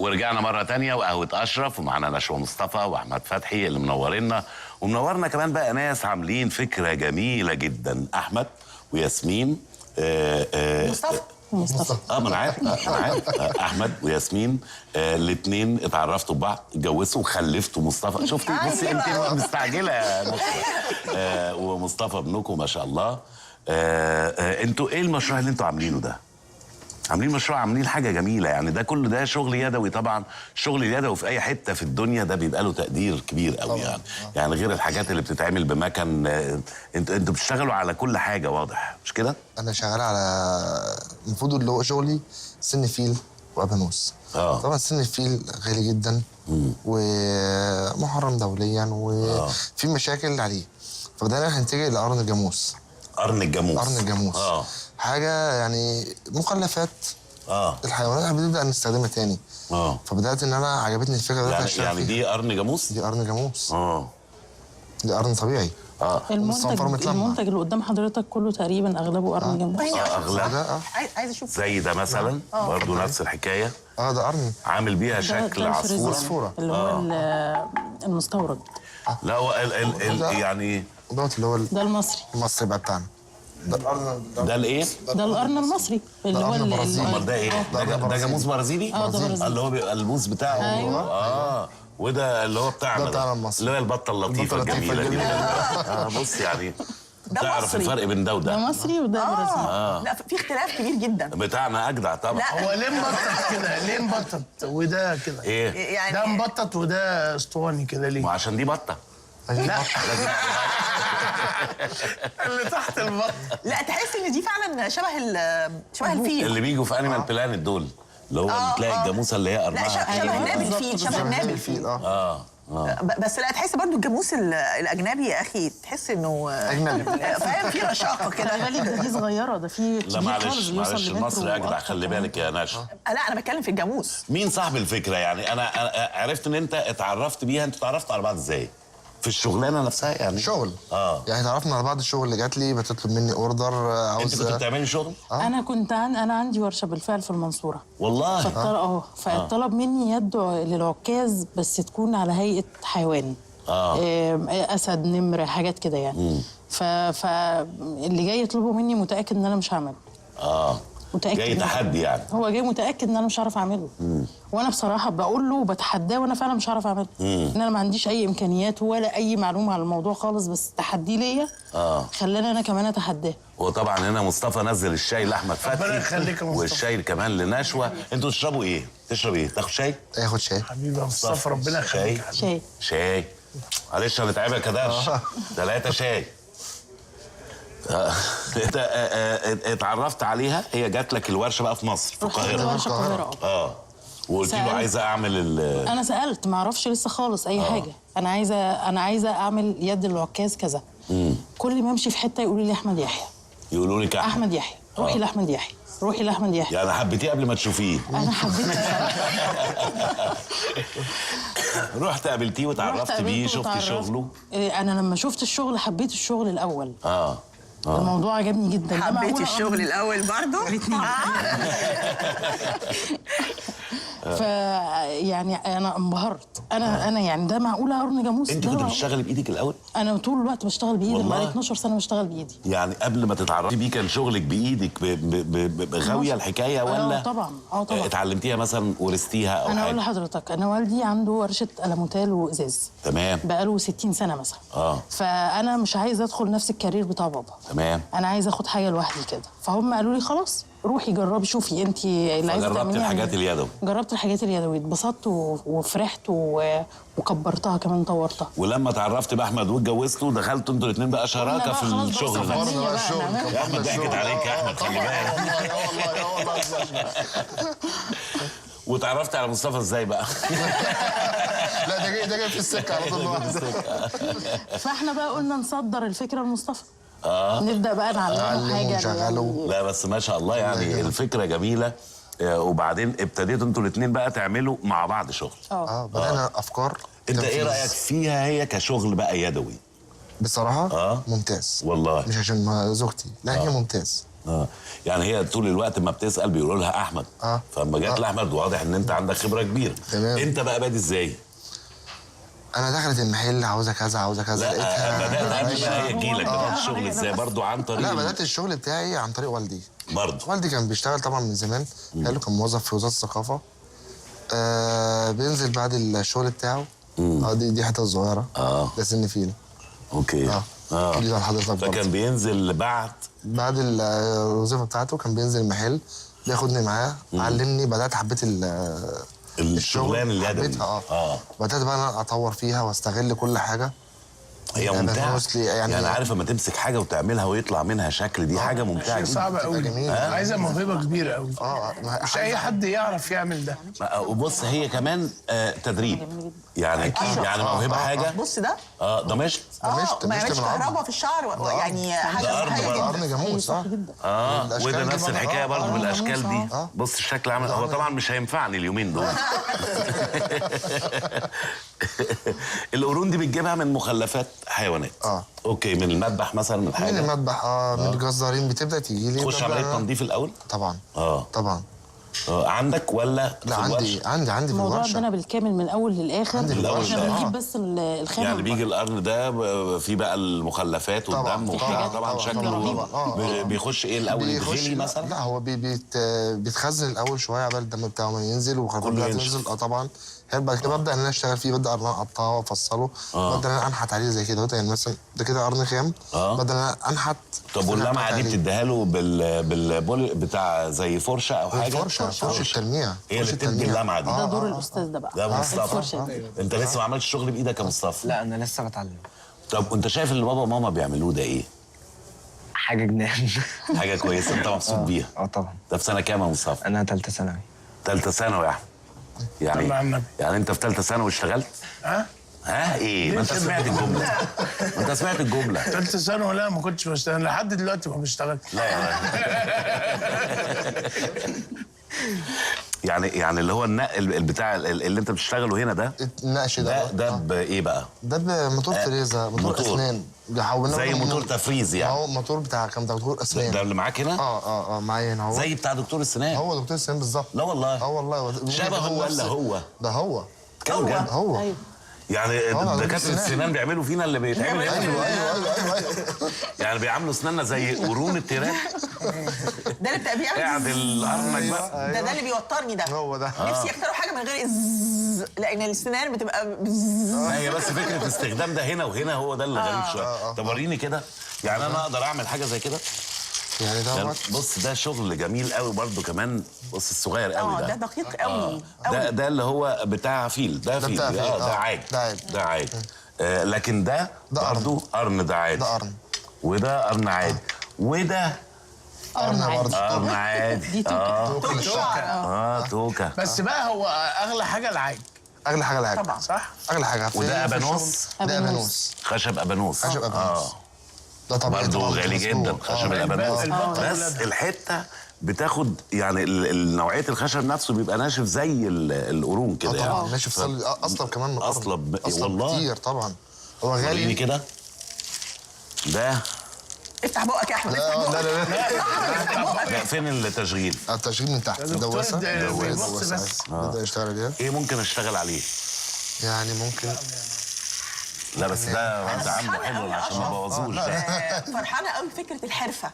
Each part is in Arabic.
ورجعنا مرة تانية وقهوة أشرف، ومعانا نشوى مصطفى وأحمد فتحي اللي منورنا، ومنورنا كمان بقى ناس عاملين فكرة جميلة جدا، أحمد وياسمين مصطفى ما انا عارف احمد وياسمين الاثنين اتعرفتوا ببعض، اتجوزوا وخلفتوا مصطفى. شفتي بصي انت مستعجله يا نصر. ومصطفى ابنكم ما شاء الله. انتوا ايه المشروع اللي انتوا عاملينه ده؟ عاملين مشروع، عاملين حاجه جميله يعني. ده كله ده شغل يدوي طبعا. الشغل اليدوي في اي حته في الدنيا ده بيبقى له تقدير كبير قوي يعني غير الحاجات اللي بتتعمل بمكن. انتوا بتشتغلوا على كل حاجه، واضح مش كده؟ انا شغال على المفروض اللي هو شغلي سن فيل وابانوس. طبعا سن الفيل غالي جدا ومحرم دوليا وفي مشاكل عليه، فبدأنا هنتجه لقرن الجاموس. قرن الجاموس. قرن الجاموس حاجه يعني مخلفات الحيوانات بنبدا نستخدمها تاني. فبدات ان انا عجبتني الفكره يعني دي قرن جاموس؟ دي قرن جاموس. دي قرن طبيعي. المنتج اللي قدام حضرتك كله تقريبا اغلبه قرن جاموس. اغلبه. عايز اشوف زي ده مثلا برضه نفس الحكايه. ده قرن عامل بيها شكل عصفوره اللي هو المستورد. لا هو يعني دوت اللي هو ده المصري بقى بتاعنا. ده الايه؟ ده القرن المصري اللي هو امال ده ايه؟ ده جاموس برازيلي؟ ده برازيلي اللي هو بيبقى الموس بتاعه. أيوة. وده اللي هو بتاعنا المصري اللي هي البطه اللطيفه الجميله دي. بص يعني تعرف الفرق بين ده وده. ده مصري وده برازيلي. لا في اختلاف كبير جدا. بتاعنا اجدع طبعا. هو ليه مبطط كده؟ ليه مبطط وده كده؟ ايه؟ يعني ده مبطط وده اسطواني كده ليه؟ ما عشان دي بطه. لا اللي تحت البطه. لا تحس ان دي فعلا شبه الفيل اللي بيجوا في انيمال بلانت دول، اللي هو بتلاقي الجاموسه اللي هي قرنها. لا شبه ناب الفيل، شبه ناب الفيل. بس لا تحس برضو الجاموس الاجنبي يا اخي، تحس انه اجنبي فاهم، في رشاقه كده. خلي بالك دي صغيره، ده في لا معلش المصري اجدع، خلي بالك يا نشا. لا انا بتكلم في الجاموس. مين صاحب الفكره يعني؟ انا عرفت ان انت اتعرفت بيها. انتوا اتعرفتوا على بعض ازاي؟ في الشغلانه نفسها يعني؟ شغل. يعني اتعرفنا على بعض. الشغل اللي جات لي بتطلب مني اوردر عاوز. انت كنت بتعملي شغل؟ انا عندي ورشه بالفعل في المنصوره والله. فطلب مني يدعو للعكاز بس تكون على هيئه حيوان. اسد، نمر، حاجات كده يعني. فاللي جاي يطلبه مني متاكد ان انا مش هعمله. متاكد. جاي تحدي يعني. هو جاي متاكد ان انا مش هعرف اعمله. وانا بصراحه بقول له وبتحداه وانا فعلا مش هعرف اعمله. ان انا ما عنديش اي امكانيات ولا اي معلومه على الموضوع خالص، بس تحدي ليا خلاني انا كمان اتحداه. وطبعا هنا مصطفى نزل الشاي لاحمد فتحي. ربنا يخليك يا مصطفى. والشاي كمان لنشوى. انتوا تشربوا ايه؟ تشرب ايه؟ تاخد شاي؟ اخد شاي. حبيبي يا مصطفى ربنا يخليك. شاي. معلش هنتعبك يا درش. 3 شاي. انت اتعرفت عليها، هي جات لك الورشه بقى في مصر في القاهره. وقلت له عايزه اعمل انا سالت، ما اعرفش لسه خالص اي حاجه. انا عايزه اعمل يد العكاز كذا. كل ما امشي في حته يقولوا لي احمد يحيى. يقولوا لك احمد يحيى. روحي لاحمد يحيى، روحي لاحمد يحيى. يعني حبيتيه قبل ما تشوفيه؟ انا حبيته. رحت قابلتيه وتعرفت بيه، شفت شغله؟ انا لما شفت الشغل حبيت الشغل الاول. الموضوع عجبني جدا. حبيت الشغل الاول برضه؟ الاثنين. يعني انا انبهرت. انا يعني ده معقوله قرن جاموس؟ انت كنت بتشتغلي بايدك الاول؟ انا طول الوقت بشتغل بايدي، بقالي 12 سنه بشتغل بايدي. يعني قبل ما تتعرفي بيه كان شغلك بايدك غاويه الحكايه ولا؟ طبعا. اتعلمتيها مثلا، ورثتيها او حاجه؟ انا اقول لحضرتك، انا والدي عنده ورشه ألموتال وازاز. تمام. بقاله 60 سنه مثلا. فانا مش عايزه ادخل نفس الكارير بتاع بابا. تمام. انا عايزه اخد حاجه لوحدي كده. فهم قالوا لي خلاص روحي جربي، شوفي انت اللي عايزه تعمليها. جربت الحاجات اليدوي؟ جربت الحاجات اليدوي، اتبسطت وفرحت وكبرتها كمان، طورتها. ولما اتعرفت باحمد واتجوزتوا، دخلتوا انتوا الاثنين بقى شراكه في الشغل ده. يا احمد ضحكت عليك يا احمد، خلي بالك. واتعرفت على مصطفى ازاي بقى؟ لا ده جاي في السكه على طول. فاحنا بقى قلنا نصدر الفكره لمصطفى. نبدا بقى نعلمه حاجه. لا بس ما شاء الله يعني الفكره جميله. وبعدين ابتديتوا انتوا الاثنين بقى تعملوا مع بعض شغل. بدأنا افكار. انت ايه رايك فيها هي كشغل بقى يدوي؟ بصراحه ممتاز والله. مش عشان زوجتي، لا هي ممتاز. يعني هي طول الوقت ما بتسال بيقولوا لها احمد. فلما جت لاحمد واضح ان انت عندك خبره كبيره. تمام. انت بقى بادئ ازاي؟ انا دخلت المحل عاوزه كذا عاوزه كذا، لا لقيتها بدات قبل ما هي تجيلك، بدات الشغل ازاي برضو عن طريق لا بدات الشغل بتاعي عن طريق والدي. برضو والدي كان بيشتغل طبعا من زمان، حلو، كان موظف في وزاره الثقافه. بينزل بعد الشغل بتاعه. دي حته صغيره. ده سن فيل. اوكي. دي على حضرتك برضه. فكان بينزل بعد الوظيفه بتاعته، كان بينزل المحل بياخدني معاه، علمني، بدات حبيت الشغلانه اللي حبيتها. بدات بقى انا اطور فيها واستغل كل حاجه. هي ممتعه يعني عارف لما تمسك حاجه وتعملها ويطلع منها شكل، دي حاجه ممتعه جدا. صعبه قوي، عايزه موهبه كبيره قوي. مش اي حد يعرف يعمل ده. وبص هي كمان تدريب يعني يعني موهبه حاجه. بص ده ده مشط. ما يعملش كهرباء في الشعر يعني حاجه قرن جاموس. وده نفس الحكايه برضه بالاشكال دي. بص الشكل عامل، هو طبعا مش هينفعني اليومين دول. القرون دي بتجيبها من مخلفات حيوانات. اوكي، من المذبح مثلا، من حاجه من المذبح من الجزارين بتبدا تيجي لي. تخش عمليه تنظيف الاول طبعا. طبعا. عندك ولا لا عندي في الموضوع الورشه. عندنا بالكامل من الاول للاخر. احنا بنجيب بس الخام. يعني بيجي القرن ده في بقى المخلفات والدم وبتاع، طبعا شكله بيخش ايه الاول؟ يتغلي مثلا؟ لا هو بيتخزن الاول شويه قبل الدم بتاعه ما ينزل والخلفات بتاعته تنزل. طبعا. بعد كده ببدا ان انا اشتغل فيه، ببدا اقطعه وافصله، ببدا ان انا انحت عليه زي كده. يعني مثلا ده كده قرن خام، ببدا ان انا انحت. طب واللمعه دي بتديها له بالبول بتاع زي فرشه او حاجه؟ فرشه التلميع. هي اللي بتدي اللمعه دي. ده دور الاستاذ ده بقى. ده مصطفى. انت لسه ما عملتش شغل بايدك يا مصطفى؟ لا انا لسه بتعلم. طب وانت شايف اللي بابا وماما بيعملوه ده ايه؟ حاجه جنان. حاجه كويسه، انت مبسوط بيها؟ طبعا. ده في سنه كام يا مصطفى؟ انا ثالثه ثانوي. ثالثه ثانوي يا احمد. يعني انت في ثالثه ثانوي اشتغلت؟ ايه؟ ما انت سمعت الجمله. انت سمعت الجمله. ثالثه ثانوي؟ لا ما كنتش بشتغل لحد دلوقتي، ما بشتغلش. لا يعني اللي هو النقل بتاع اللي انت بتشتغله هنا ده، النقش ده بايه بقى؟ ده بموتور فريزه، موتور اسنان. زي موتور تفريز يعني. هو موتور بتاع دكتور اسنان. ده اللي معاك هنا؟ معايا هنا. هو زي بتاع دكتور السنان. هو دكتور السنان بالظبط. لا والله. والله. شبهه ولا هو؟ ده هو. كان بجد؟ هو. أيوه. يعني دكاتره السنان بيعملوا فينا اللي بيتعمل هنا. ايوه. يعني بيعاملوا اسناننا زي قرون التيران. ده اللي بيعمل قاعد القرنك بقى. ده اللي بيوترني ده. هو ده. نفسي يختاروا حاجه من غير لان السنان بتبقى هي بس فكره استخدام ده هنا وهنا، هو ده اللي غريب شويه. طب وريني كده، يعني انا اقدر اعمل حاجه زي كده؟ يعني ده بص ده شغل جميل قوي برضو كمان. بص الصغير قوي ده دقيق قوي. ده اللي هو بتاع فيل. ده فيل. ده عادي. ده عادي. لكن ده برضو قرن. ده عادي. ده قرن. وده قرن عادي. وده قرن عادي. قرن عادي. دي توكه. توكه. بس بقى هو اغلى حاجه العاج. اغلى حاجه العاج. طبعا. صح. اغلى حاجه. وده ابانوس. ده ابانوس. خشب ابانوس. ده طبعا برضه غالي جدا خشب الابانوس. بس الحته بتاخد يعني نوعيه الخشب نفسه بيبقى ناشف زي القرون كده. طبعا ناشف اصلا كمان من اصلا والله كتير طبعا. هو غالي كده. ده افتح بقك يا احمد. لا فين التشغيل؟ التشغيل من تحت. دواسه. بس نبدا نشتغل عليها. ايه ممكن اشتغل عليه؟ يعني ممكن. لا بس ده عامله حلو عشان ما بوظوش. فرحانه قوي فكره الحرفه.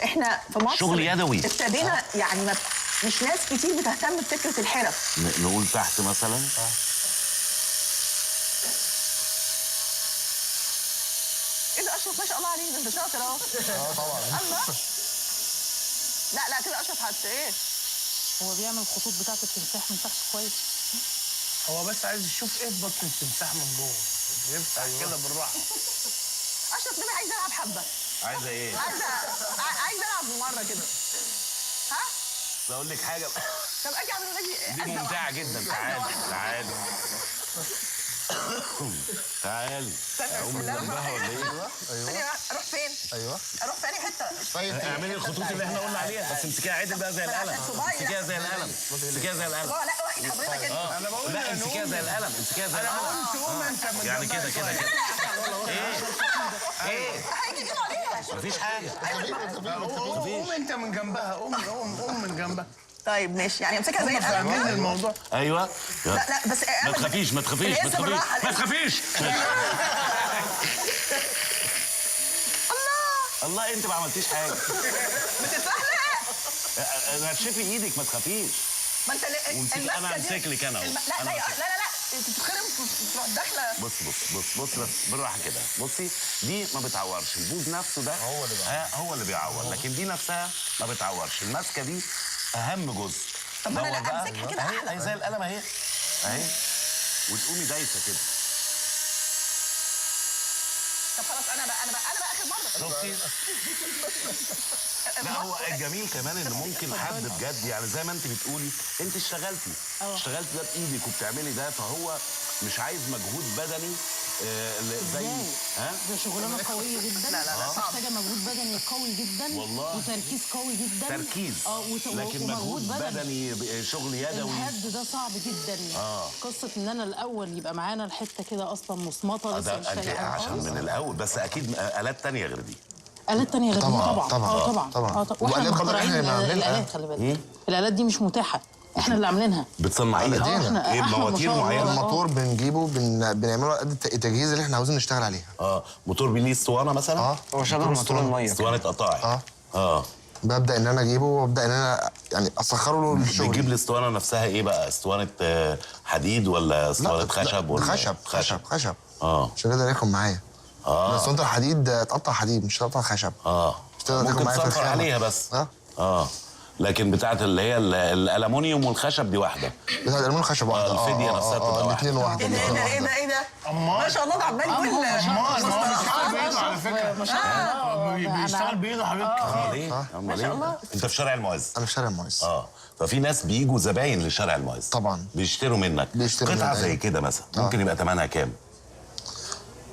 احنا في مصر شغل يدوي ابتدينا يعني مش ناس كتير بتهتم بفكره الحرف. نقول تحت مثلا. ايه ده اشرف؟ ما شاء الله عليك، انت شاطر اهو. طبعا. الله. لا كده اشرف ايه؟ هو بيعمل الخطوط بتاعت التمساح من تحت كويس. هو بس عايز يشوف ايه في بطن التمساح من جوه. يفتح كده بالراحه. اشرف نبي عايز العب حبه. عايزه ايه؟ عايز العب مره كده. ها؟ بقول لك حاجه. طب اجي اعمل دي ممتعه جدا. تعالي تعالي. اقوم من جنبها ولا ايه؟ اروح فين؟ ايوه. اروح في اي حته؟ اعملي الخطوط اللي احنا قلنا عليها، بس امسكيها عدل بقى زي القلم. امسكيها زي القلم. لا واحد حضرتك انت. انا بقول لا امسكيها زي القلم. انا قلت قوم انت من يعني كده هيجي ايده عليها. مفيش حاجه. قوم انت من جنبها، قوم من جنبها. طيب ماشي، يعني امسكها زي فاهمين القلم. الموضوع. ايوه. لا بس ما تخافيش ما تخافيش ما تخافيش ما تخافيش. الله انت ما عملتيش حاجه. بتتزحلق. نشفي ايدك ما تخافيش. ما انت انا همسك لك انا اهو. لا انت بتتخرم تروح داخله. بص بس بالراحه كده. بصي دي ما بتعورش، البوز نفسه ده هو اللي بيعور، لكن دي نفسها ما بتعورش. الماسكه دي اهم جزء. طب ما انا لا امسكها كده اهي زي القلم اهي وتقومي دايسه كده. طب خلاص انا بقى اخر مره. شفتي؟ لا هو الجميل كمان ان ممكن حد بجد يعني زي ما انت بتقولي انت اشتغلتي ده بايدك وبتعملي ده، فهو مش عايز مجهود بدني زي ده شغلانه قويه جدا. لا محتاجه مجهود بدني قوي جدا والله. وتركيز قوي جدا. لكن مجهود بدني شغل يدوي. الهد ده صعب جدا. قصه ان انا الاول يبقى معانا الحته كده اصلا مصمطه لسه مش ده عشان من الاول، بس اكيد آلات تانية غير دي. آلات تانية غير دي طبعا. طبعا. واحنا وآلات برضه مخترعين احنا اللي عاملينها. الآلات. خلي بالك الآلات دي مش متاحة، احنا اللي عاملينها. بتصنعيها؟ احنا ايه بمواتير معينه؟ الموتور بنجيبه بنعمله قد التجهيز اللي احنا عاوزين نشتغل عليها. موتور ليه اسطوانه مثلا؟ هو شبه موتور الميه. اسطوانه قطاعي. ببدا ان انا اجيبه وابدا ان انا يعني اسخره له للشغل. بتجيب الاسطوانه نفسها ايه بقى؟ اسطوانه حديد ولا اسطوانه خشب ولا خشب عشان يقدر ياكل معايا. اسطوانه الحديد تقطع حديد مش تقطع خشب. مش تقدر تاكل ممكن معايا في تصفر الخامة. عليها بس. لكن بتاعت اللي هي الالومنيوم والخشب دي واحده. بتاعت الالومنيوم خشب واحده. الفديه نفسها تبقى واحده. الاثنين واحده. ايه ده ما شاء الله ده عمال يقول ما هو بيشتغل بايده على فكره. ما شاء الله. بيشتغل بايده حبيبتي. ليه؟ ما شاء الله. انت في شارع المعز؟ انا في شارع المعز. ففي ناس بيجوا زباين لشارع المعز طبعا. بيشتروا منك قطعه زي كده مثلا ممكن يبقى ثمنها كام؟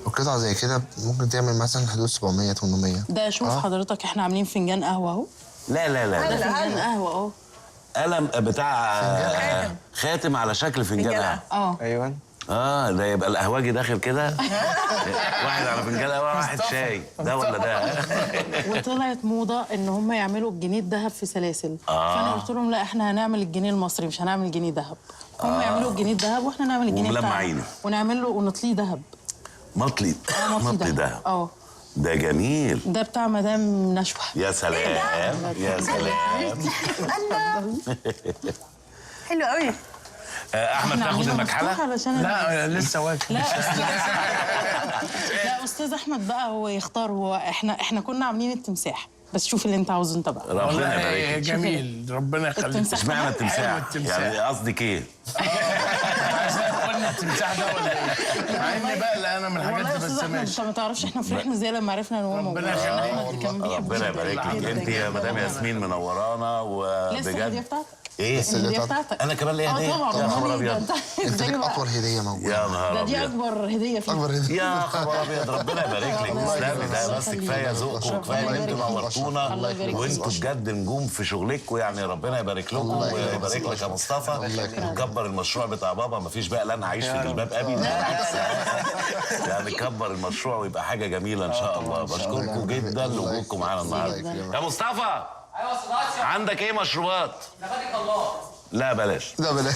وقطعه زي كده ممكن تعمل مثلا حدود 700 800. ده شوف حضرتك احنا عاملين فنجان قهوه اهو. لا ده فنجان قهوه اهو. قلم بتاع خاتم على شكل فنجان قهوه. ايوه. ده يبقى القهوجي داخل كده واحد على فنجان قهوه واحد شاي، ده ولا ده؟ وطلعت موضه ان هم يعملوا الجنيه الذهب في سلاسل. فانا قلت لهم لا احنا هنعمل الجنيه المصري مش هنعمل جنيه ذهب. هم يعملوا الجنيه الذهب واحنا نعمل الجنيه بتاعنا ونعمل له ونطليه ذهب. مطلي ذهب. ده جميل. ده بتاع مدام نشوى. يا سلام يا سلام. حلو قوي. احمد تاخد المكحله؟ لا لسه واكل. لا استاذ احمد بقى هو يختار. هو احنا كنا عاملين التمساح بس شوف اللي انت عاوزه انت بقى. ربنا يبارك. جميل ربنا يخليك. اشمعنى التمساح؟ يعني قصدك ايه؟ قلنا التمساح ده ولا ايه؟ مع اني بقى انا من الحاجات دي بس ماشي. انت ما تعرفش احنا فرحنا ازاي لما عرفنا ان هو موجود. ربنا كان بيحب ربنا يبارك لك. انت يا مدام ياسمين منورانا وبجد. لسه الهديه بتاعتك. ايه؟ الهديه بتاعتك. انا كمان ليا هديه؟ طبعا. يا خبر ابيض. انت ليك اطول هديه موجوده. يا نهار ده ابيض. دي اكبر هديه فيك. اكبر هديه. يا خبر ابيض. ربنا يبارك لك. تسلمي. ده بس كفايه ذوقكم وكفايه ان انتوا نورتونا وانتوا بجد نجوم في شغلكم. يعني ربنا يبارك لكم ويبارك لك يا مصطفى وكبر المشروع بتاع بابا. مفيش بقى لا انا عايش في جلباب ابي بالعكس. يعني كبر المشروع ويبقى حاجه جميله ان شاء الله. بشكركم جدا لوجودكم معانا النهارده. يا مصطفى ايوه صداقتي. عندك ايه مشروبات؟ نفادك الله. لا بلاش. لا بلاش.